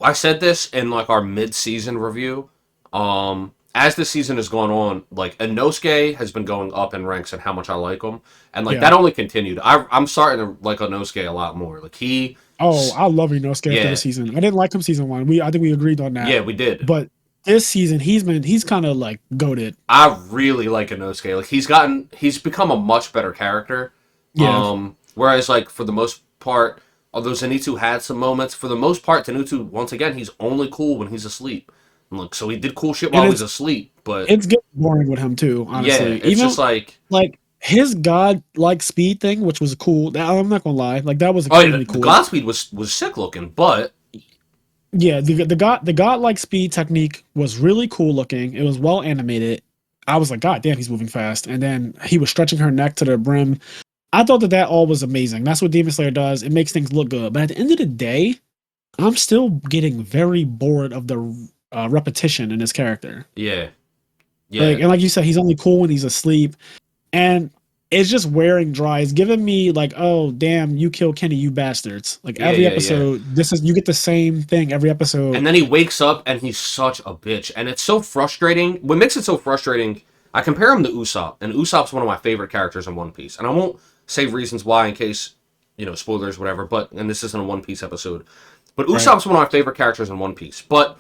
I said this in like our mid-season review. As the season has gone on, like Inosuke has been going up in ranks and how much I like him, and like Yeah. that only continued. I'm starting to like Inosuke a lot more. Like Oh, I love Inosuke after the yeah, season. I didn't like him season one. I think we agreed on that. yeah, we did. But this season, he's kind of like goated. I really like Inosuke. Like he's become a much better character. Yeah, Whereas like for the most part, although Zenitsu had some moments, for the most part, Zenitsu once again he's only cool when he's asleep. And look, so he did cool shit and while he was asleep, but it's getting boring with him too. yeah, Honestly, it's just even like like his god like speed thing, which was cool. I'm not gonna lie, like that was oh yeah, extremely the cool. Godspeed was sick looking, but Yeah, the god like speed technique was really cool looking. It was well animated. I was like, God damn, he's moving fast. And then he was stretching her neck to the brim. I thought that all was amazing. That's what Demon Slayer does. It makes things look good. But at the end of the day, I'm still getting very bored of the repetition in his character. yeah, Like yeah, and like you said, he's only cool when he's asleep, and it's just wearing dry. It's giving me like, oh damn, you kill Kenny, you bastards. Like yeah, every yeah, yeah. episode, this is you get the same thing every episode. And then he wakes up and he's such a bitch, and it's so frustrating. What makes it so frustrating? I compare him to Usopp, and Usopp's one of my favorite characters in One Piece, and I won't say reasons why in case spoilers, whatever. But and this isn't a One Piece episode, but Right. Usopp's one of my favorite characters in One Piece. But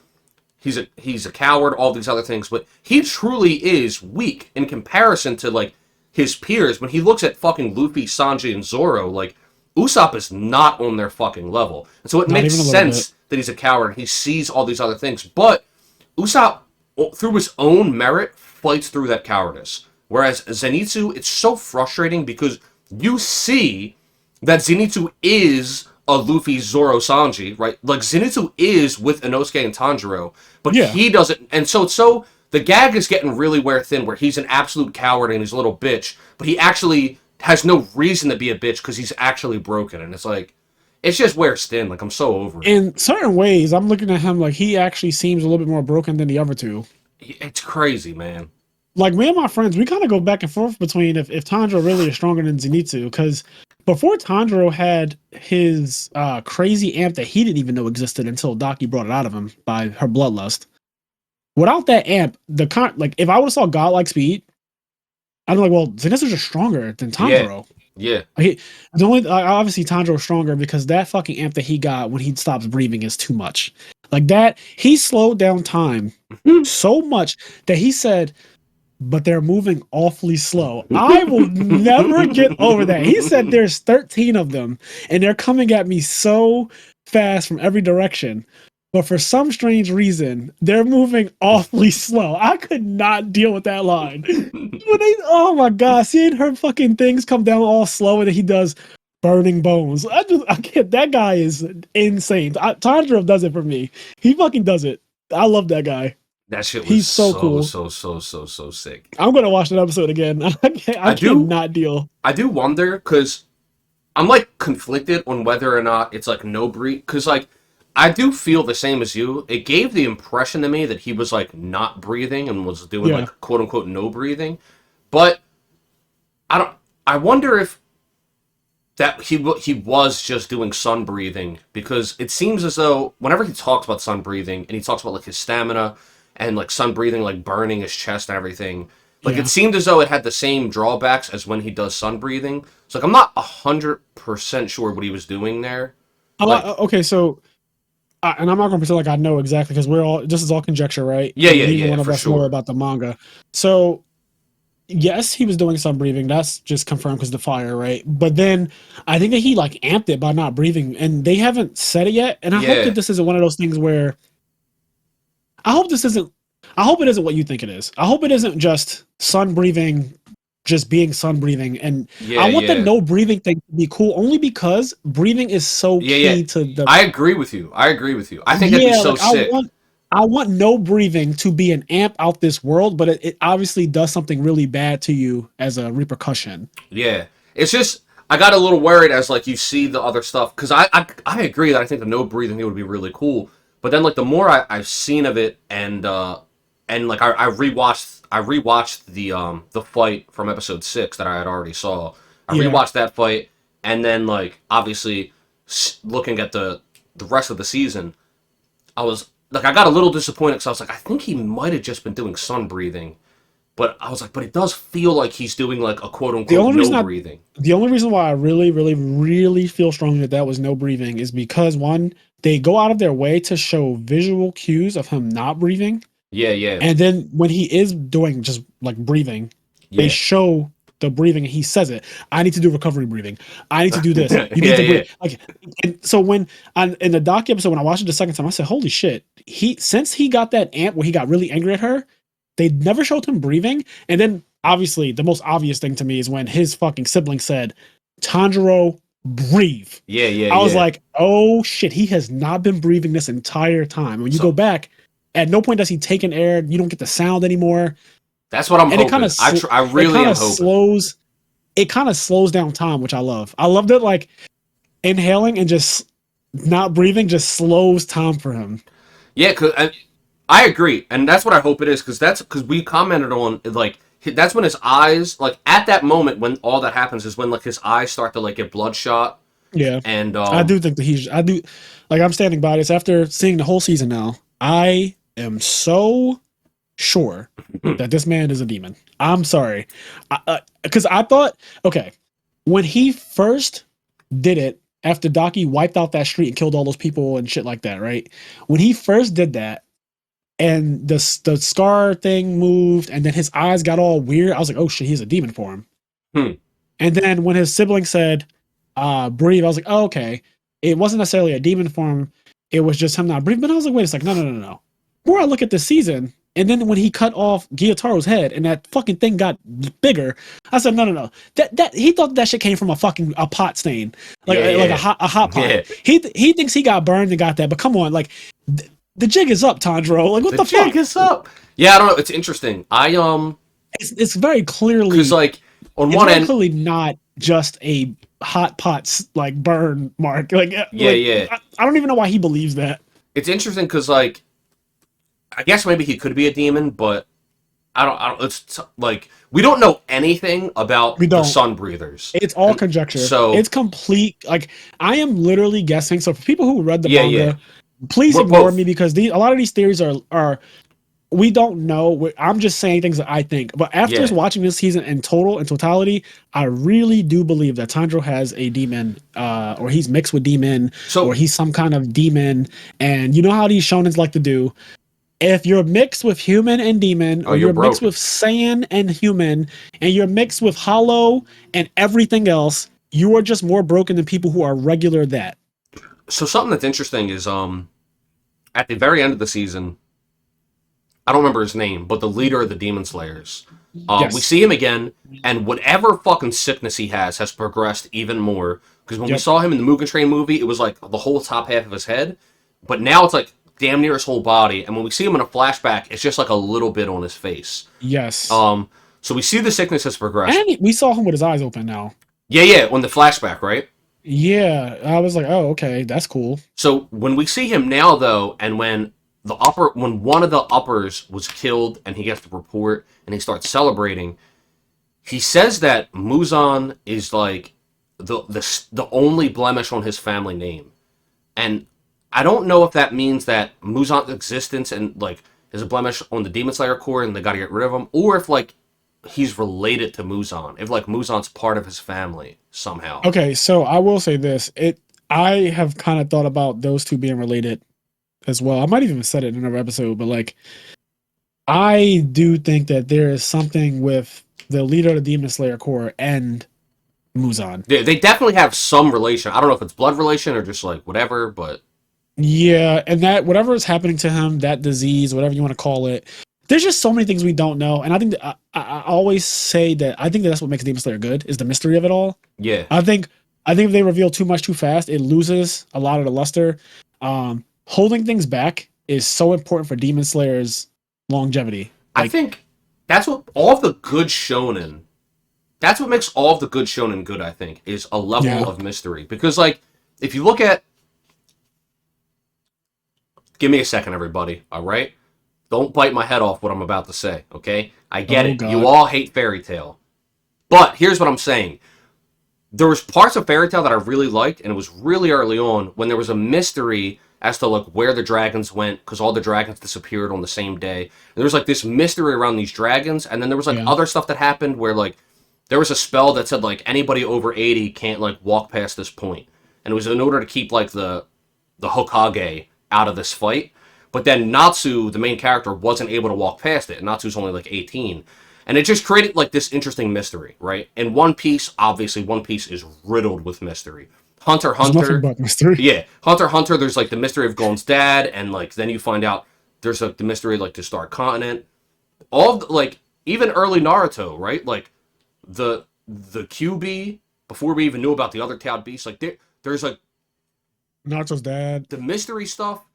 he's a coward, all these other things, but he truly is weak in comparison to like his peers. When he looks at fucking Luffy, Sanji, and Zoro, like Usopp is not on their fucking level, and so it Not makes even a little bit. sense that he's a coward and he sees all these other things. But Usopp, through his own merit, fights through that cowardice. Whereas Zenitsu, it's so frustrating because you see that Zenitsu is a Luffy, Zoro, Sanji, right? Like Zenitsu is with Inosuke and Tanjiro, but Yeah. he doesn't. And so the gag is getting really wear thin, where he's an absolute coward and he's a little bitch, but he actually has no reason to be a bitch because he's actually broken, and it's like it's just wears thin. Like I'm so over it. In certain ways, I'm looking at him like he actually seems a little bit more broken than the other two. It's crazy, man. Like me and my friends, we kind of go back and forth between if Tanjiro really is stronger than Zenitsu, because before Tanjiro had his crazy amp that he didn't even know existed until Daki brought it out of him by her bloodlust. Without that amp, like if I would have saw godlike speed, I'd be like, well, Zenitsu's just stronger than Yeah, Tanjiro. yeah, The only obviously Tanjiro's stronger because that fucking amp that he got when he stops breathing is too much. Like that, he slowed down time so much that he said, but they're moving awfully slow. I will never get over that. He said there's 13 of them and they're coming at me so fast from every direction. But for some strange reason, they're moving awfully slow. I could not deal with that line. Oh my god, seeing her fucking things come down all slow and then he does burning bones. I can't. That guy is insane. Tanjiro does it for me. He fucking does it. I love that guy. that shit was He's so so cool. so so so so sick. I'm gonna watch that episode again. I I do cannot deal. I do wonder because I'm like conflicted on whether or not it's like no breathe because like I do feel the same as you. It gave the impression to me that he was like not breathing and was doing Yeah. like quote unquote no breathing, but I don't. I wonder if that he was just doing sun breathing because it seems as though whenever he talks about sun breathing and he talks about like his stamina and like sun breathing like burning his chest and everything, like it Yeah. seemed as though it had the same drawbacks as when he does sun breathing. So like I'm not 100% sure what he was doing there. Like Okay, so and I'm not gonna pretend like I know exactly because we're all this is all conjecture, right? yeah And yeah neither yeah one of for us know sure. about the manga. So yes, he was doing some breathing. That's just confirmed because the fire, right? But then I think that he like amped it by not breathing, and they haven't said it yet. And I hope that Yeah this isn't one of those things where I hope this isn't. I hope it isn't what you think it is. I hope it isn't just sun breathing, just being sun breathing. And yeah I want the yeah no breathing thing to be cool only because breathing is so yeah yeah. key to the. I agree with you. I agree with you. I think that'd be Yeah, so like sick. I want no breathing to be an amp out this world, but it obviously does something really bad to you as a repercussion. Yeah, it's just I got a little worried as like you see the other stuff because I agree that I think the no breathing thing would be really cool. But then like the more I've seen of it and like I rewatched the fight from episode 6 that I had already saw. I Yeah, rewatched that fight and then like obviously looking at the rest of the season. I was like, I got a little disappointed because I was like, I think he might have just been doing sun breathing. But I was like, but it does feel like he's doing like a quote The unquote only no reason breathing. the only reason why I really, really, really feel strongly that was no breathing is because one, they go out of their way to show visual cues of him not breathing, Yeah, yeah, and then when he is doing just like breathing, they yeah. show the breathing, and he says it. I need to do recovery breathing. I need to do this. Yeah, You need to yeah. breathe. Like, and so when in the doc episode when I watched it the second time, I said, "Holy shit!" Since he got that amp where he got really angry at her, they never showed him breathing, and then obviously the most obvious thing to me is when his fucking sibling said, Tanjiro, breathe. Yeah, yeah, I was yeah. like, oh shit, he has not been breathing this entire time. When you go So back, at no point does he take an air. You don't get the sound anymore. that's what I'm And it kind hoping. of I it really kind am of hoping. slows it kind of slows down time, which I love. I love that like inhaling and just not breathing just slows time for him. Yeah, cause I agree, and that's what I hope it is. Because that's because we commented on like that's when his eyes like at that moment when all that happens is when like his eyes start to like get bloodshot Yeah. and I do think that I do like I'm standing by this after seeing the whole season now. I am so sure that this man is a demon. I'm sorry. Because I thought, okay, when he first did it after Docky wiped out that street and killed all those people and shit like that, right? When he first did that and the scar thing moved and then his eyes got all weird, I was like, oh shit, he's a demon for him. Hmm. And then when his sibling said, breathe, I was like, oh, okay. It wasn't necessarily a demon form. It was just him not breathing. But I was like, wait a second, no. The more I look at this season, and then when he cut off Gyotaro's head and that fucking thing got bigger, I said, no. That he thought that shit came from a pot stain, like Yeah, like yeah, a hot pot. yeah. He thinks he got burned and got that, but come on, like the jig is up, Tanjiro. Like what The the jig fuck? is up. Yeah, I don't know. It's interesting. It's very clearly Because like on it's one very end, clearly not just a hot pots like burn mark. yeah, yeah. I don't even know why he believes that. It's interesting because like I guess maybe he could be a demon, but I don't. Like we don't know anything about We the don't. sun breathers. It's all And conjecture. so It's complete. Like I am literally guessing. So for people who read the yeah, yeah. manga, please We're ignore me both. because a lot of these theories are we don't know. I'm just saying things that I think. But after Yeah. watching this season in totality, I really do believe that Tanjiro has a demon, or he's mixed with demon, or So he's some kind of demon. And you know how these shonens like to do. If you're mixed with human and demon, oh, or you're you're mixed with broken. Saiyan and human, and you're mixed with hollow and everything else, you are just more broken than people who are regular that. So something that's interesting is at the very end of the season, I don't remember his name, but the leader of the Demon Slayers. We Yes. see him again, and whatever fucking sickness he has progressed even more. Because when we Yep. saw him in the Mugen Train movie, it was like the whole top half of his head, but now it's like damn near his whole body. And when we see him in a flashback, it's just like a little bit on his face. Yes. So we see the sickness has progressed. And we saw him with his eyes open now. Yeah, yeah, on the flashback, right? Yeah. I was like, oh, okay, that's cool. So when we see him now, though, and when one of the uppers was killed, and he gets the report, and he starts celebrating, he says that Muzan is like the only blemish on his family name, and I don't know if that means that Muzan's existence and like is a blemish on the Demon Slayer Corps, and they got to get rid of him, or if like he's related to Muzan, if like Muzan's part of his family somehow. Okay, so I will say this. I have kind of thought about those two being related as well. I might even have said it in another episode, but like I do think that there is something with the leader of the Demon Slayer Corps and Muzan. They definitely have some relation. I don't know if it's blood relation or just like whatever, but Yeah, and that whatever is happening to him, that disease, whatever you want to call it, there's just so many things we don't know. And I think that I always say that I think that that's what makes Demon Slayer good is the mystery of it all. yeah. I think if they reveal too much too fast, it loses a lot of the luster. Holding things back is so important for Demon Slayer's longevity. I Like, think that's what all of the good shonen. That's what makes all of the good shonen good. I think is a level yeah, of mystery because, like, if you look at, give me a second, everybody. All right, don't bite my head off what I'm about to say. Okay, I get oh it. god, You all hate fairy tale, but here's what I'm saying. There was parts of fairy tale that I really liked, and it was really early on when there was a mystery as to like where the dragons went, because all the dragons disappeared on the same day. And there was like this mystery around these dragons, and then there was like other stuff that happened where like there was a spell that said like anybody over 80 can't like walk past this point, and it was in order to keep like the Hokage out of this fight. But then Natsu, the main character, wasn't able to walk past it, and Natsu's only like 18. And it just created like this interesting mystery, right? And One Piece, obviously, One Piece is riddled with mystery. Hunter x Hunter, nothing but mystery. yeah, Hunter x Hunter. There's like the mystery of Gon's dad, and like then you find out there's like the mystery of like the Star Continent. All of the, like even early Naruto, right? Like the QB before we even knew about the other Tailed Beasts. Like there's like Naruto's dad. The mystery stuff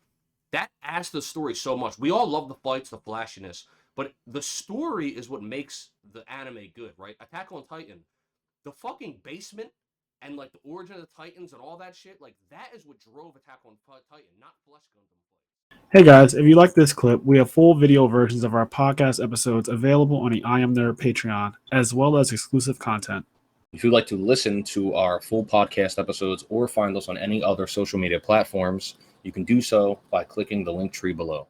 that adds to the story so much. We all love the fights, the flashiness, but the story is what makes the anime good, right? Attack on Titan, the fucking basement and like the origin of the Titans and all that shit, like that is what drove Attack on Titan, not Flesh Gundam. Hey guys, if you like this clip, we have full video versions of our podcast episodes available on the IMNerd Patreon, as well as exclusive content. If you'd like to listen to our full podcast episodes or find us on any other social media platforms, you can do so by clicking the link tree below.